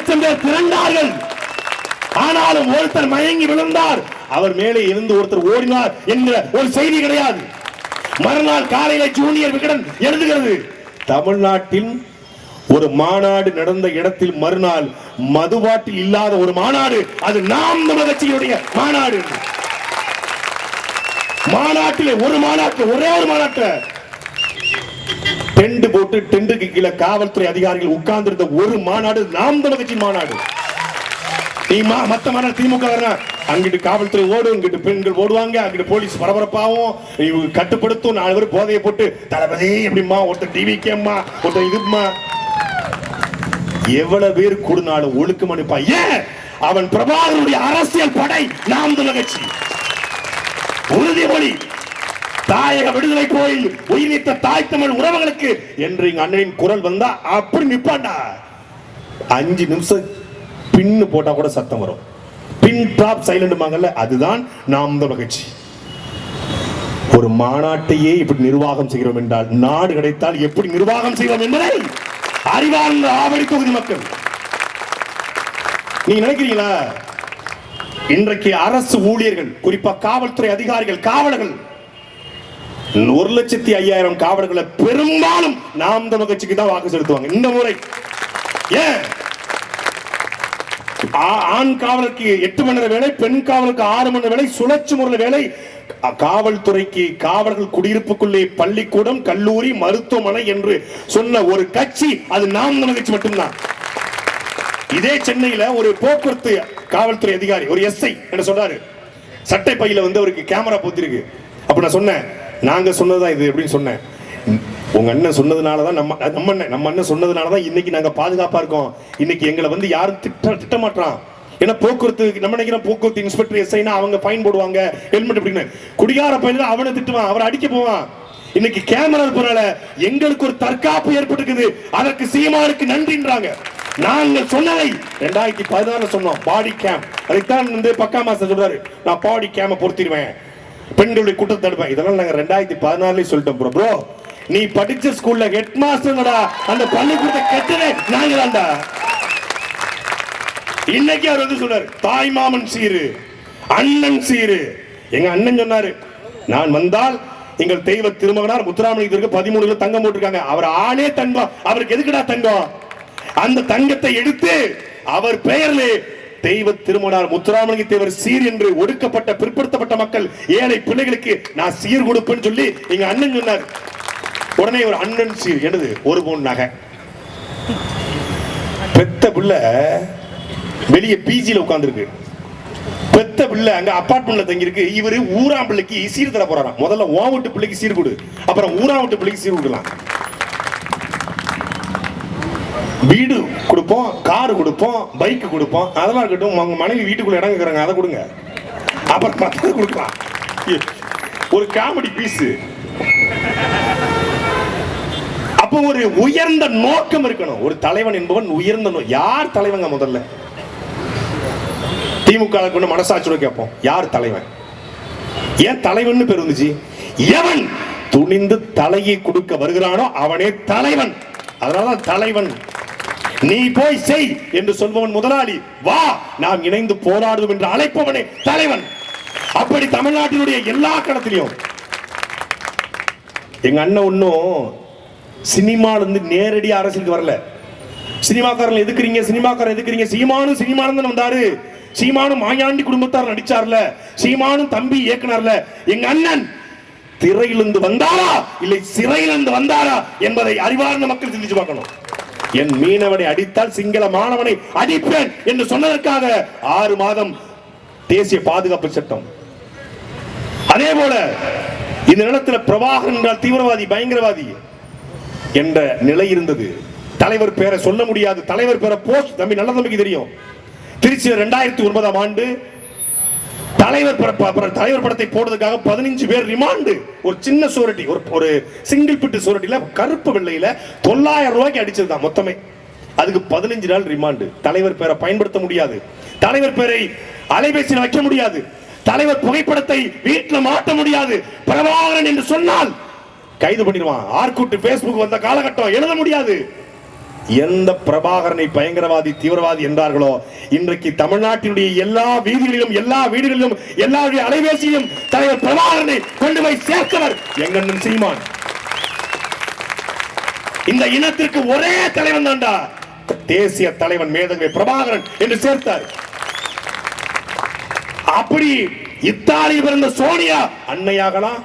லட்சம் பேர் திரண்டார்கள். ஆனாலும் ஒருத்தர் மயங்கி விழுந்தார், அவர் மேலே இருந்து ஒருத்தர் ஓடினார் என்ற ஒரு செய்தி கிடையாது. மறுநாள் காலையில ஜூனியர் விகடன் எழுதுகிறது, தமிழ்நாட்டில் ஒரு மாநாடு நடந்த இடத்தில் மறுநாள் மதுபாட்டில் இல்லாத ஒரு மாநாடு, அது நாம் தமிழர் கட்சியுடைய மாநாடு. மாநாட்டில் ஒரு மாநாட்டில் ஒரே ஒரு மாநாட்டில் டென்ட் போட்டு டென்ட்டுக்கு கீழே காவல்துறை அதிகாரிகள் உட்கார்ந்திருந்த ஒரு மாநாடு நாம் தமிழர் கட்சி மாநாடு. மத்த மாநாடு திமுக அங்கிட்டு காவல்துறை ஓடும், இங்கிட்டு பெண்கள் ஓடுவாங்க, அங்கிட்டு போலீஸ் பரபரப்பாகவும் கட்டுப்படுத்தும். 4 பேர் போதையை போட்டு தளபதி எப்படிமா, ஒருத்தர் டிவி கேம்மா, ஒருத்தர் இதுமா, எவ்வளவு பேர் கூடுனாலும் ஒழுக்கம் அனுப்பா. ஏன்? அவன் பிரபாகருடைய அரசியல் படை நாம் தமிழர் கட்சி. உறுதிமொழி, தாயக விடுதலை கோயில் உயிர் நீத்த தாய் தமிழ் உறவுகளுக்கு என்று எங்க அண்ணனின் குரல் வந்தா அப்படி நிப்பாண்டா. 5 நிமிஷம் பின்னு போட்டா கூட சத்தம் வரும். பின் டாப் சைலண்ட், அதுதான் நாம் தமிழர் கட்சி. ஒரு மாநாட்டையே இப்படி நிர்வாகம் செய்கிறோம் என்றால் நாடு கிடைத்தால் எப்படி நிர்வாகம் செய்வோம் என்பதை அறிவார்ந்த ஆவடி தொகுதி மக்கள் நீங்க நினைக்கிறீங்களா? இன்றைக்கு அரசு ஊழியர்கள், குறிப்பா காவல்துறை அதிகாரிகள், காவலர்கள் 1,05,000 காவலர்களை பெரும்பாலும் நாம் தமிழர் கட்சிக்கு தான் வாக்கு செலுத்துவாங்க இந்த முறை. ஏன்? ஆண் காவலருக்கு 8 மணி நேர வேலை, பெண் காவலுக்கு 6 மணி நேர வேலை, சுழற்சி முறையில் வேலை. காவல்துறைக்கு காவலர்கள் குடியிருப்புக்குள்ளே பள்ளிக்கூடம், கல்லூரி, மருத்துவமனை என்று சொன்ன ஒரு கட்சி அது நாம் தமிழர் கட்சி மட்டும்தான். இதே சென்னையில ஒரு போக்குவரத்து காவல்துறை அதிகாரி, ஒரு எஸ்ஐ என்ன சொல்றாரு, சட்டை பையில அவருக்கு கேமரா போத்திருக்கு. அப்ப நான் சொன்னேன், நாங்க சொன்னதுதான் இது அப்படின்னு சொன்னேன். உங்க அண்ணன் சொன்னதுனாலதான் நம்ம அண்ணன் சொன்னதுனாலதான் இன்னைக்கு நாங்க பாதுகாப்பா இருக்கோம். இன்னைக்கு எங்களை யாரும் திட்ட மாட்டான். ஏன்னா போக்குவரத்து நம்ம நினைக்கிறோம், போக்குவரத்து இன்ஸ்பெக்டர் எஸ்ஐனா அவங்க ஃபைன் போடுவாங்க, ஹெல்மெட் அப்படின்னு. குடிகார பையன் அவனை திட்டுவான், அவரை அடிக்க போவான். இன்னைக்கு கேமரா இருப்பதால எங்களுக்கு ஒரு தற்காப்பு ஏற்பட்டுக்குது. அதற்கு சீமானுக்கு நன்றின்றாங்க. நாங்கள் சொன்னதை 2016 சொன்னோம், பாடி கேம். அதைத்தான் பக்கா மாஸ்டர் சொல்றாரு, நான் பாடி கேம பொருத்திடுவேன், பெண்களுடைய கூட்டத்தை தடுப்பேன். இதெல்லாம் நாங்க 2016 சொல்லிட்டோம். ப்ரோ, நீ படிச்ச ஸ்கூல்ல ஹெட் மாஸ்டர்டா, அந்த பள்ளிக்கூடத்தை கெட்டதே நாங்க தான்டா. இன்னைக்கு அவர் சொல்றாரு, தாய் மாமன் சீரு, அண்ணன் சீரு. எங்க அண்ணன் சொன்னாரு, நான் வந்தால் எங்கள் தெய்வ திருமகனார் முத்துராமலிங்கத்திற்கு 13 தங்கம் போட்டிருக்காங்க. அவர் ஆணே தங்கம், அவருக்கு எதுக்குடா தங்கம்? அந்த தங்கத்தை எடுத்து அவர் பெயரிலே தெய்வ திருமகனார் முத்துராமலிங்க தேவர் சீர் என்று ஒடுக்கப்பட்ட பிற்படுத்தப்பட்ட மக்கள், ஏழை பிள்ளைகளுக்கு நான் சீர் கொடுப்பேன்னு சொல்லி எங்க அண்ணன் சொன்னார். உடனே ஒரு அண்ணன் சீர் என்னது, 1 பவுன் நகை. பெத்த பிள்ளை வெளியே பிஜில உட்கார்ந்துருக்கு, பெத்த பிள்ளை அங்க அபார்ட்மெண்ட்ல தங்கி இருக்கு. இவரு ஊராம் பிள்ளைக்கு சீர் தர போறாராம். முதல்ல உன் வீட்டு பிள்ளைக்கு சீர் கொடு, அப்புறம் ஊராம் வீட்டு பிள்ளைக்கு சீர் கொடுக்கலாம். வீடு கொடுப்போம், கார் கொடுப்போம், பைக் கொடுப்போம், அதெல்லாம் இருக்கட்டும். உங்க மனைவி வீட்டுக்குள்ள இடம் கேக்குறாங்க, அதை கொடுங்க, அப்புறம் மற்றது கொடுக்கலாம். ஒரு காமெடி பீஸ். அப்போ ஒரு உயர்ந்த நோக்கம் இருக்கணும். ஒரு தலைவன் என்பவன் உயர்ந்த யார் தலைவங்க? முதல்ல திமுக மனசாட்சியோட கேட்போம், யார் தலைவன்? ஏன் தலைவன் பேர் வந்துச்சு? எவன் துணிந்து தலையை கொடுக்க வருகிறானோ அவனே தலைவன். அதனாலதான் தலைவன். நீ போய் செய் என்று சொல்பவன் முதலாளி, வா நாம் இணைந்து போராடுவோம் என்று அழைப்பவனே தலைவன். அப்படி தமிழ்நாட்டினுடைய எல்லா கடத்திலையும் எங்க அண்ணன் ஒன்னும் சினிமால இருந்து நேரடி அரசியலுக்கு வரல. சினிமாக்காரன் எதுக்குறீங்க, சினிமாக்காரன் எதுக்குறீங்க? சீமானும் தான் வந்தாரு. சீமானும் மாயாண்டி குடும்பத்தார் நடிச்சார்ல, சீமானும் தம்பி இயக்குனர்ல. எங்க அண்ணன் திரையிலிருந்து வந்தாரா இல்லை சிறையிலிருந்து வந்தாரா என்பதை அறிவார்ந்த மக்கள் சிந்திச்சு பார்க்கணும். என் மீனவனை அடித்தால் சிங்கள மாணவனை அடிப்பேன் என்று சொன்னதற்காக 6 மாதம் தேசிய பாதுகாப்பு சட்டம். அதே போல இந்த நிலத்தில் பிரபாகரன் என்றால் தீவிரவாதி, பயங்கரவாதி என்ற நிலை இருந்தது. தலைவர் பேரை சொல்ல முடியாது. தலைவர் பேரை போஸ்ட் தம்பி நல்ல தம்பிக்கு தெரியும். திருச்சியில் 2009ஆம் ஆண்டு தலைவர் படத்தை போடுறதுக்காக 15 பேர் ரிமாண்டு. ஒரு சின்ன சூரட்டி, ஒரு சிங்கிள் பிட்டு சூரட்டில கருப்பு வெள்ளையில 900 ரூபாய்க்கு அடிச்சதுதான் மொத்தமே. அதுக்கு 15 நாள் ரிமாண்டு. தலைவர் பேரை பயன்படுத்த முடியாது, தலைவர் பேரை அலைபேசியில் வைக்க முடியாது, தலைவர் புகைப்படத்தை வீட்டில் மாட்ட முடியாது. பிரபாகரன் என்று சொன்னால் கைது பண்ணிடுவான். ஆர்குட், பேஸ்புக் வந்த காலகட்டம் எழுத முடியாது. எந்த பிரபாகரனை பயங்கரவாதி தீவிரவாதி என்றார்களோ, இன்றைக்கு தமிழ்நாட்டினுடைய எல்லா வீதிகளிலும் எல்லா வீடுகளிலும் எல்லாருடைய அலைபேசியிலும் தலைவர் பிரபாகரனை கொண்டு போய் சேர்த்தவர் எங்க அண்ணன் சீமான். இந்த இனத்திற்கு ஒரே தலைவன் தான்டா, தேசிய தலைவன் மேதகவி பிரபாகரன் என்று சேர்த்தார். அப்படி இத்தாலியில் பிறந்த சோனியா அன்னையாகலாம்,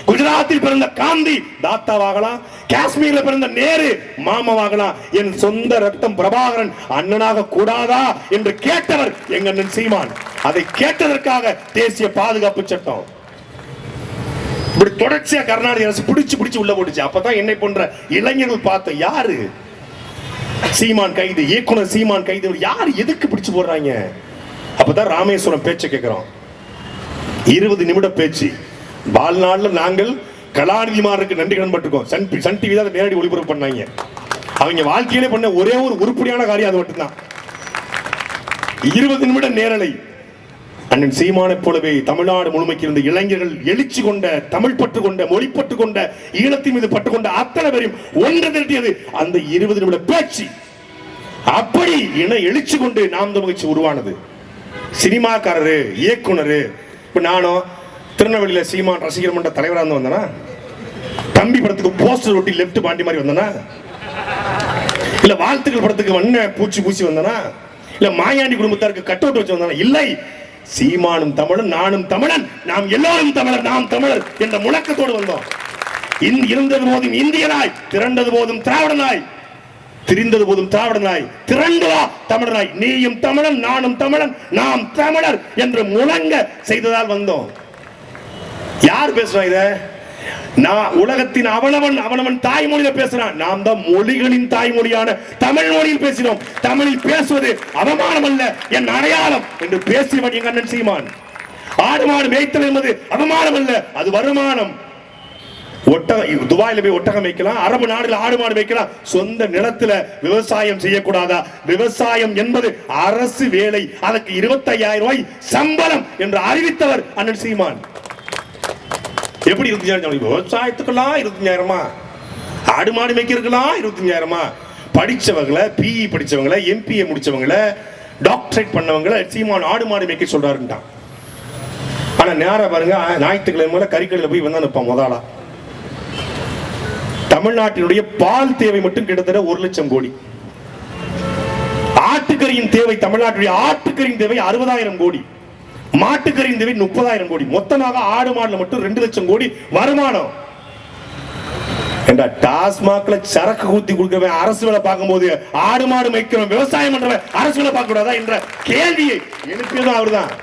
குஜராத்தில் பிறந்த காந்தி தாத்தாவாகலாம், காஷ்மீர்ல பிறந்த நேரு மாமாவாகலாம், என் சொந்த ரத்தம் பிரபாகரன் அண்ணனாக கூடாதா என்று கேட்டவர் எங்க அண்ணன் சீமான். அதை கேட்டதற்காக தேசிய பாதுகாப்பு சட்டம். இப்படி தொடர்ச்சியா கர்நாடக அரசு பிடிச்சு உள்ள போட்டுச்சு. அப்பதான் என்னை போன்ற இளைஞர்கள் பார்த்த, யாரு சீமான் கைது, இயக்குனர் சீமான் கைது, யாரு எதுக்கு பிடிச்சு போடுறாங்க? அப்பதான் ராமேஸ்வரம் பேச்சை கேட்கிறோம். 20 நிமிட பேச்சு. வாழ்நாள்ல நாங்கள் கலாநிதிமாருக்கு நன்றி கடன் பட்டிருக்கோம். சன் டிவி தான் நேரடி ஒளிபரப்பு பண்ணாங்க. அவங்க வாழ்க்கையிலே பண்ண ஒரே ஒரு உருப்படியான காரியம் அது மட்டும்தான். 20 நிமிட நேரலை. அண்ணன் சீமானை போலவே தமிழ்நாடு முழுமைக்கு இருந்த இளைஞர்கள் எழுச்சி கொண்ட, தமிழ் பற்று கொண்ட, மொழி பற்று கொண்ட, ஈழத்தின் மீது பற்று கொண்ட அத்தனை பேரையும் ஒன்று திரட்டியது அந்த 20 நிமிட பேச்சு. அப்படி இன எழுச்சி கொண்டு நாம் தமிழ்ச்சி உருவானது. சினிமாக்காரரு, இயக்குனரு. இப்ப நானும் திருநெல்வேலியில சீமான் ரசிகர் மன்ற தலைவராக இருந்து வந்தனா, தம்பி படத்துக்கு போஸ்டர் ஒட்டி லெப்ட் பாண்டி மாதிரி வந்தனா, இல்ல வாழ்த்துக்கள் படத்துக்கு வண்ண பூச்சி வந்தனா, இல்ல மாயாண்டி குடும்பத்தாருக்கு கட் அவுட் வச்சு வந்தனா, இல்லை, சீமானும் தமிழன், நானும் தமிழன், நாம் எல்லாரும் தமிழர், நாம் தமிழர் என்ற முழக்கத்தோடு வந்தோம். இருந்தது போதும் இந்தியனாய், திரண்டது போதும் திராவிடனாய், திரிந்தது போதும் திராவிடனாய், திரண்டு வா தமிழனாய், நீயும் தமிழன், நானும் தமிழன், நாம் தமிழர் என்று முழங்க செய்ததால் வந்தோம். யார் பேசுறா இத? நான் உலகத்தின் அவனவன் தாய்மொழியில பேசுறான். நாம் தான் மொழிகளின் தாய்மொழியான தமிழ் மொழியில் பேசினோம். தமிழில் பேசுவது அவமானம் அல்ல, என் அடையாளம் என்று பேசியவன் எங்க அண்ணன் சீமான். ஆடு மாடு மேய்த்தல் என்பது அவமானம் அல்ல, அது வருமானம். துபாயில போய் ஒட்டகம் வைக்கலாம், அரபு நாடுல ஆடு மாடு வைக்கலாம், சொந்த நிலத்துல விவசாயம் செய்யக்கூடாதா? விவசாயம் என்பது அரசு வேலை, அதற்கு 25,000 ரூபாய் சம்பளம் என்று அறிவித்தவர் அண்ணன் சீமான். எப்படி 25,000? விவசாயத்துக்கெல்லாம் 25,000, ஆடு மாடு மேய்க்கிறதுக்கெல்லாம் 25,000. படிச்சவங்களை, பிஇ படிச்சவங்களை, எம்பிஏ முடிச்சவங்களை, டாக்டரேட் பண்ணவங்களை சீமான் ஆடு மாடு மேய்க்க சொல்றாருன்ட்டான். ஆனா நேரம் பாருங்க, ஞாயிற்றுக்கிழமை கறிக்கடையில் போய் வந்தா நிற்பான் முதலா. தமிழ்நாட்டினுடைய பால் தேவை மட்டும் கிட்டத்தட்ட 1 லட்சம் கோடி. ஆட்டுக்கறியின் தேவை, தமிழ்நாட்டுடைய ஆட்டுக்கறியின் தேவை 60,000 கோடி, மாட்டுக்கறியின் தேவை 30,000 கோடி. மொத்தமாக ஆடு மாடுல மட்டும் 2 லட்சம் கோடி வருமானம். டாஸ்மாக்ல சரக்கு ஊத்தி கொடுக்கிறவன் அரசு வேலை பார்க்கும் போது, ஆடு மாடு மேய்க்கிறவன், விவசாயம் பண்றவன் அரசு வேலை பார்க்க கூடாதா என்ற கேள்வியை எழுப்பியதும் அவர்தான்.